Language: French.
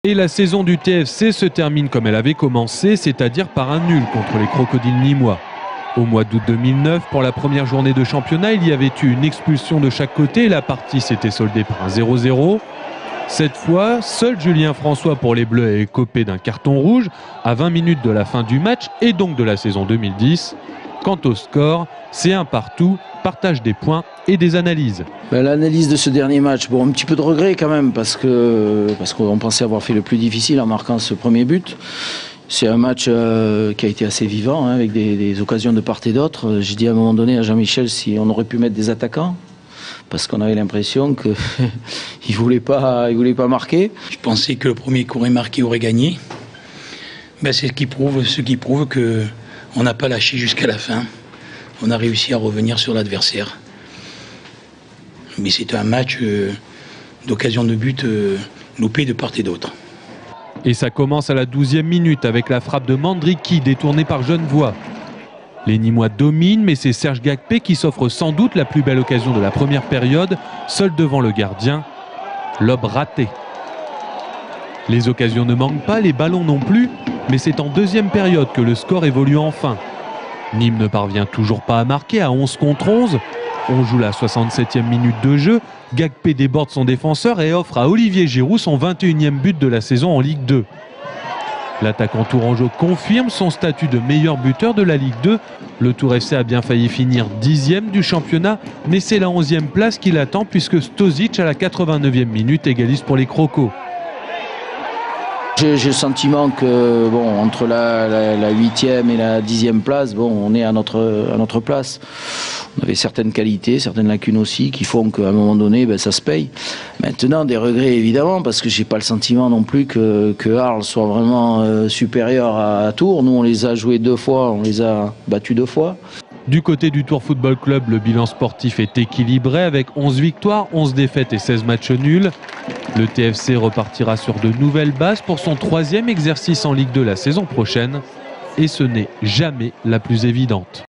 Et la saison du TFC se termine comme elle avait commencé, c'est-à-dire par un nul contre les Crocodiles nîmois. Au mois d'août 2009, pour la première journée de championnat, il y avait eu une expulsion de chaque côté et la partie s'était soldée par un 0-0. Cette fois, seul Julien François pour les Bleus a écopé d'un carton rouge à 20 minutes de la fin du match et donc de la saison 2010. Quant au score, c'est un partout, partage des points et des analyses. L'analyse de ce dernier match, bon, un petit peu de regret quand même parce qu'on pensait avoir fait le plus difficile en marquant ce premier but. C'est un match qui a été assez vivant, hein, avec des occasions de part et d'autre. J'ai dit à un moment donné à Jean-Michel si on aurait pu mettre des attaquants, parce qu'on avait l'impression qu'il voulait pas marquer. Je pensais que le premier qui aurait marqué aurait gagné. C'est ce qui prouve qu'on n'a pas lâché jusqu'à la fin. On a réussi à revenir sur l'adversaire. Mais c'est un match d'occasion de but loupé de part et d'autre. Et ça commence à la 12e minute avec la frappe de Mandriki détournée par Genevois. Les Nîmois dominent, mais c'est Serge Gagpé qui s'offre sans doute la plus belle occasion de la première période, seul devant le gardien. Lob raté. Les occasions ne manquent pas, les ballons non plus, mais c'est en deuxième période que le score évolue enfin. Nîmes ne parvient toujours pas à marquer à 11 contre 11. On joue la 67e minute de jeu. Gagpé déborde son défenseur et offre à Olivier Giroud son 21e but de la saison en Ligue 2. L'attaquant tourangeau confirme son statut de meilleur buteur de la Ligue 2. Le Tour FC a bien failli finir 10e du championnat, mais c'est la 11e place qui l'attend puisque Stozic à la 89e minute égalise pour les Crocos. J'ai le sentiment que entre la 8e et la 10e place, on est à notre place. On avait certaines qualités, certaines lacunes aussi, qui font qu'à un moment donné, ça se paye. Maintenant, des regrets évidemment, parce que j'ai pas le sentiment non plus que Arles soit vraiment supérieur à Tours. Nous, on les a joués 2 fois, on les a battus 2 fois. Du côté du Tours Football Club, le bilan sportif est équilibré avec 11 victoires, 11 défaites et 16 matchs nuls. Le TFC repartira sur de nouvelles bases pour son 3e exercice en Ligue 2 la saison prochaine. Et ce n'est jamais la plus évidente.